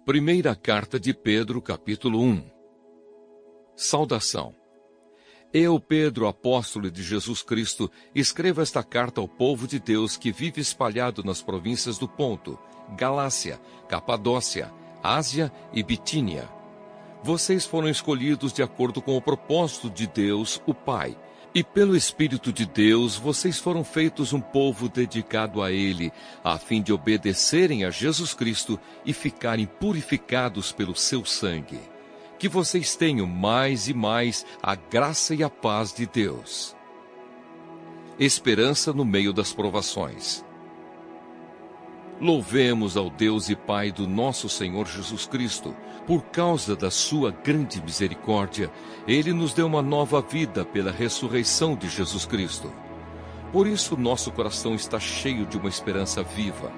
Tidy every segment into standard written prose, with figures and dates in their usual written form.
Primeira Carta de Pedro, capítulo 1. Saudação. Eu, Pedro, apóstolo de Jesus Cristo, escrevo esta carta ao povo de Deus que vive espalhado nas províncias do Ponto, Galácia, Capadócia, Ásia e Bitínia. Vocês foram escolhidos de acordo com o propósito de Deus, o Pai, e pelo Espírito de Deus, vocês foram feitos um povo dedicado a Ele, a fim de obedecerem a Jesus Cristo e ficarem purificados pelo seu sangue. Que vocês tenham mais e mais a graça e a paz de Deus. Esperança no meio das provações. Louvemos ao Deus e Pai do nosso Senhor Jesus Cristo. Por causa da sua grande misericórdia, Ele nos deu uma nova vida pela ressurreição de Jesus Cristo. Por isso, nosso coração está cheio de uma esperança viva.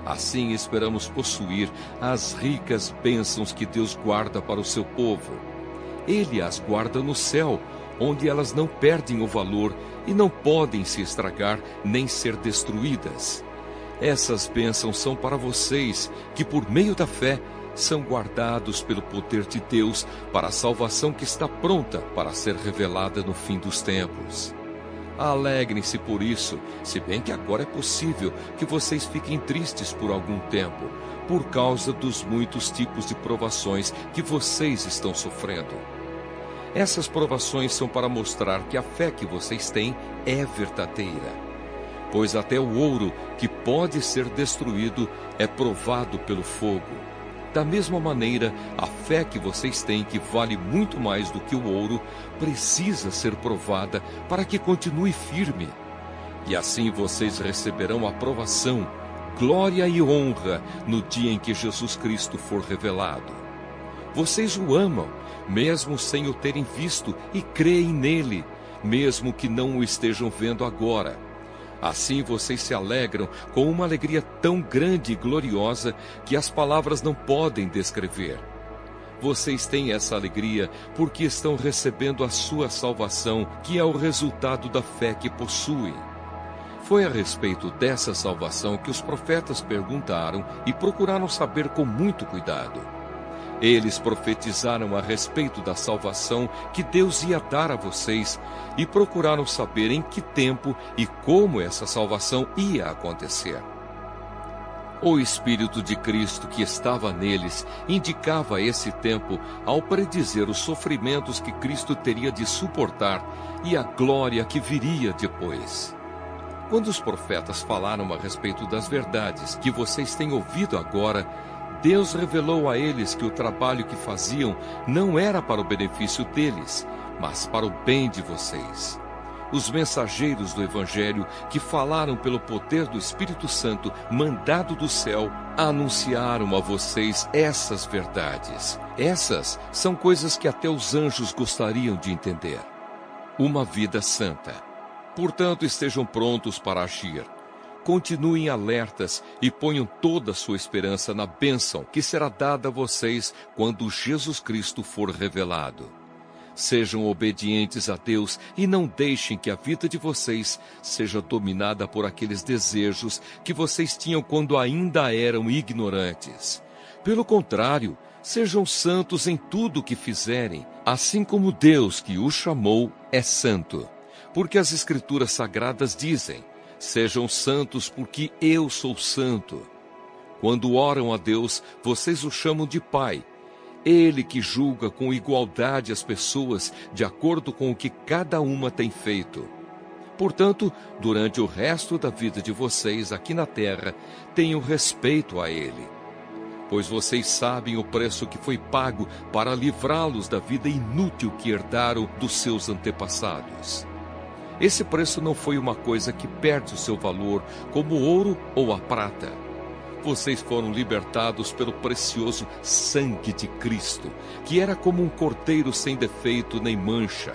Assim, esperamos possuir as ricas bênçãos que Deus guarda para o seu povo. Ele as guarda no céu, onde elas não perdem o valor e não podem se estragar nem ser destruídas. Essas bênçãos são para vocês, que por meio da fé são guardados pelo poder de Deus para a salvação que está pronta para ser revelada no fim dos tempos. Alegrem-se por isso, se bem que agora é possível que vocês fiquem tristes por algum tempo, por causa dos muitos tipos de provações que vocês estão sofrendo. Essas provações são para mostrar que a fé que vocês têm é verdadeira. Pois até o ouro, que pode ser destruído, é provado pelo fogo. Da mesma maneira, a fé que vocês têm, que vale muito mais do que o ouro, precisa ser provada para que continue firme. E assim vocês receberão aprovação, glória e honra no dia em que Jesus Cristo for revelado. Vocês o amam, mesmo sem o terem visto, e creem nele, mesmo que não o estejam vendo agora. Assim vocês se alegram com uma alegria tão grande e gloriosa que as palavras não podem descrever. Vocês têm essa alegria porque estão recebendo a sua salvação, que é o resultado da fé que possuem. Foi a respeito dessa salvação que os profetas perguntaram e procuraram saber com muito cuidado. Eles profetizaram a respeito da salvação que Deus ia dar a vocês e procuraram saber em que tempo e como essa salvação ia acontecer. O Espírito de Cristo que estava neles indicava esse tempo ao predizer os sofrimentos que Cristo teria de suportar e a glória que viria depois. Quando os profetas falaram a respeito das verdades que vocês têm ouvido agora, Deus revelou a eles que o trabalho que faziam não era para o benefício deles, mas para o bem de vocês. Os mensageiros do Evangelho, que falaram pelo poder do Espírito Santo mandado do céu, anunciaram a vocês essas verdades. Essas são coisas que até os anjos gostariam de entender. Uma vida santa. Portanto, estejam prontos para agir. Continuem alertas e ponham toda a sua esperança na bênção que será dada a vocês quando Jesus Cristo for revelado. Sejam obedientes a Deus e não deixem que a vida de vocês seja dominada por aqueles desejos que vocês tinham quando ainda eram ignorantes. Pelo contrário, sejam santos em tudo o que fizerem, assim como Deus que os chamou é santo. Porque as Escrituras Sagradas dizem: sejam santos porque eu sou santo. Quando oram a Deus, vocês o chamam de Pai. Ele que julga com igualdade as pessoas de acordo com o que cada uma tem feito. Portanto, durante o resto da vida de vocês aqui na terra, tenham respeito a Ele. Pois vocês sabem o preço que foi pago para livrá-los da vida inútil que herdaram dos seus antepassados. Esse preço não foi uma coisa que perde o seu valor, como o ouro ou a prata. Vocês foram libertados pelo precioso sangue de Cristo, que era como um cordeiro sem defeito nem mancha.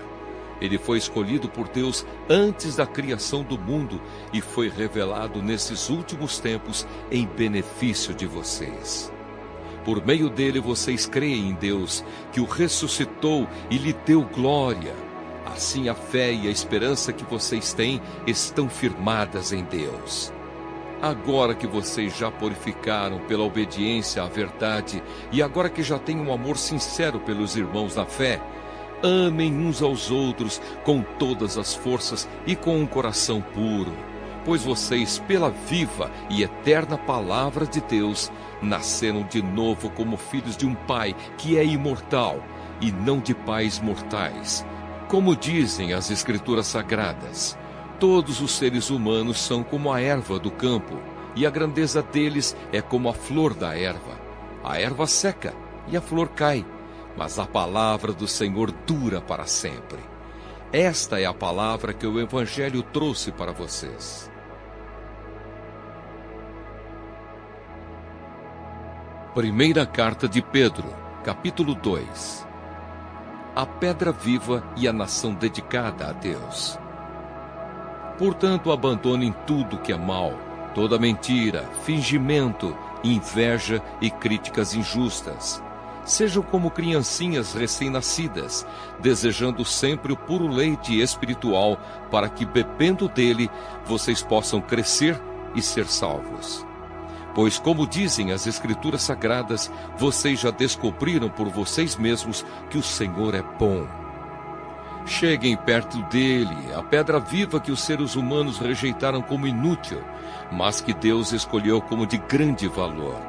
Ele foi escolhido por Deus antes da criação do mundo e foi revelado nesses últimos tempos em benefício de vocês. Por meio dele vocês creem em Deus, que o ressuscitou e lhe deu glória. Assim a fé e a esperança que vocês têm estão firmadas em Deus. Agora que vocês já purificaram pela obediência à verdade e agora que já têm um amor sincero pelos irmãos na fé, amem uns aos outros com todas as forças e com um coração puro, pois vocês, pela viva e eterna palavra de Deus, nasceram de novo como filhos de um Pai que é imortal e não de pais mortais. Como dizem as Escrituras Sagradas, todos os seres humanos são como a erva do campo, e a grandeza deles é como a flor da erva. A erva seca e a flor cai, mas a palavra do Senhor dura para sempre. Esta é a palavra que o Evangelho trouxe para vocês. Primeira Carta de Pedro, capítulo 2. A pedra viva e a nação dedicada a Deus. Portanto, abandonem tudo que é mal, toda mentira, fingimento, inveja e críticas injustas. Sejam como criancinhas recém-nascidas, desejando sempre o puro leite espiritual, para que, bebendo dele, vocês possam crescer e ser salvos. Pois, como dizem as Escrituras Sagradas, vocês já descobriram por vocês mesmos que o Senhor é bom. Cheguem perto dele, a pedra viva que os seres humanos rejeitaram como inútil, mas que Deus escolheu como de grande valor.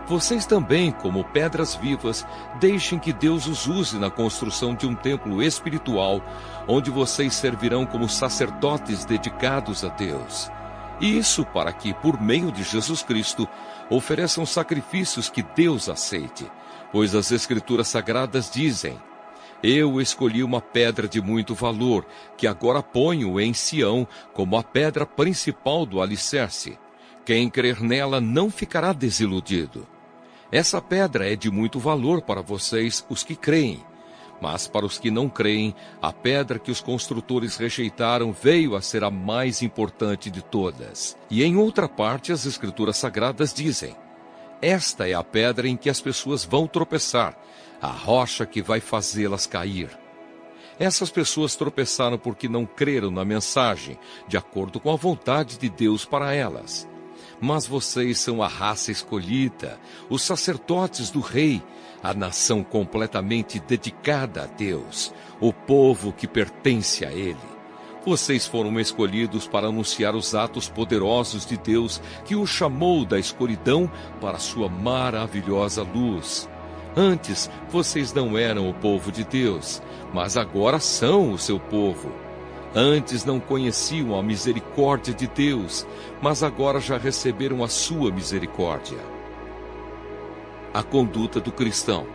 Vocês também, como pedras vivas, deixem que Deus os use na construção de um templo espiritual, onde vocês servirão como sacerdotes dedicados a Deus. E isso para que, por meio de Jesus Cristo, ofereçam sacrifícios que Deus aceite, pois as Escrituras Sagradas dizem: Eu escolhi uma pedra de muito valor, que agora ponho em Sião como a pedra principal do alicerce. Quem crer nela não ficará desiludido. Essa pedra é de muito valor para vocês, os que creem. Mas para os que não creem, a pedra que os construtores rejeitaram veio a ser a mais importante de todas. E em outra parte, as Escrituras Sagradas dizem: Esta é a pedra em que as pessoas vão tropeçar, a rocha que vai fazê-las cair. Essas pessoas tropeçaram porque não creram na mensagem, de acordo com a vontade de Deus para elas. Mas vocês são a raça escolhida, os sacerdotes do Rei, a nação completamente dedicada a Deus, o povo que pertence a Ele. Vocês foram escolhidos para anunciar os atos poderosos de Deus, que os chamou da escuridão para a sua maravilhosa luz. Antes, vocês não eram o povo de Deus, mas agora são o seu povo. Antes não conheciam a misericórdia de Deus, mas agora já receberam a sua misericórdia. A conduta do cristão.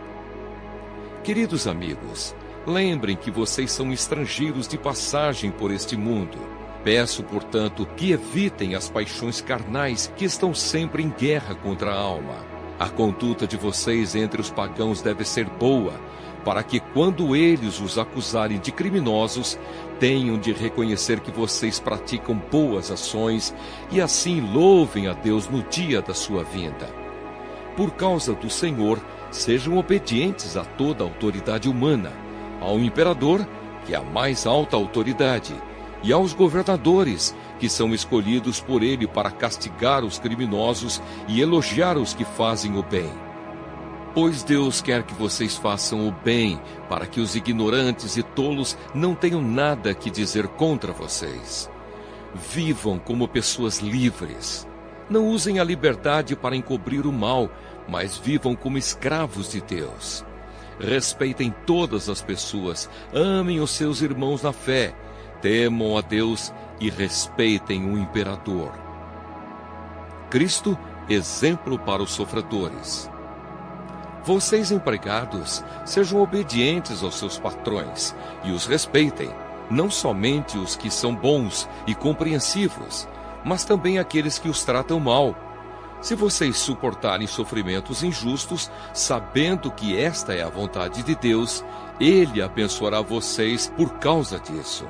Queridos amigos, lembrem que vocês são estrangeiros de passagem por este mundo. Peço, portanto, que evitem as paixões carnais que estão sempre em guerra contra a alma. A conduta de vocês entre os pagãos deve ser boa, para que, quando eles os acusarem de criminosos, tenham de reconhecer que vocês praticam boas ações e assim louvem a Deus no dia da sua vinda. Por causa do Senhor, sejam obedientes a toda a autoridade humana, ao imperador, que é a mais alta autoridade, e aos governadores, que são escolhidos por ele para castigar os criminosos e elogiar os que fazem o bem. Pois Deus quer que vocês façam o bem, para que os ignorantes e tolos não tenham nada que dizer contra vocês. Vivam como pessoas livres. Não usem a liberdade para encobrir o mal, mas vivam como escravos de Deus. Respeitem todas as pessoas, amem os seus irmãos na fé, temam a Deus e respeitem o imperador. Cristo, exemplo para os sofredores. Vocês, empregados, sejam obedientes aos seus patrões e os respeitem, não somente os que são bons e compreensivos, mas também aqueles que os tratam mal. Se vocês suportarem sofrimentos injustos, sabendo que esta é a vontade de Deus, Ele abençoará vocês por causa disso.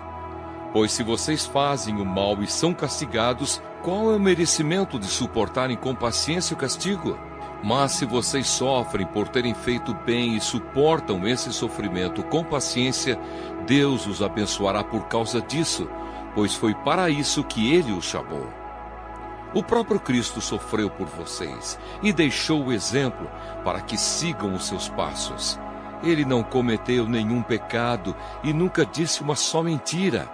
Pois se vocês fazem o mal e são castigados, qual é o merecimento de suportarem com paciência o castigo? Mas se vocês sofrem por terem feito bem e suportam esse sofrimento com paciência, Deus os abençoará por causa disso, pois foi para isso que Ele os chamou. O próprio Cristo sofreu por vocês e deixou o exemplo para que sigam os seus passos. Ele não cometeu nenhum pecado e nunca disse uma só mentira.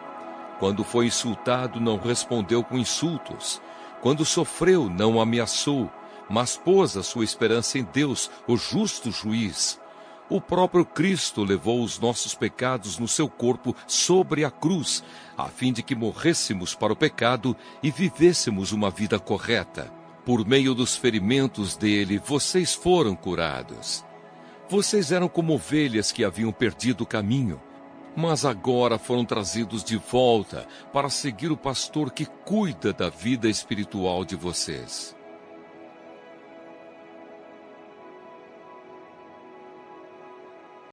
Quando foi insultado, não respondeu com insultos. Quando sofreu, não ameaçou, mas pôs a sua esperança em Deus, o justo juiz. O próprio Cristo levou os nossos pecados no seu corpo sobre a cruz, a fim de que morrêssemos para o pecado e vivêssemos uma vida correta. Por meio dos ferimentos dele, vocês foram curados. Vocês eram como ovelhas que haviam perdido o caminho, mas agora foram trazidos de volta para seguir o pastor que cuida da vida espiritual de vocês.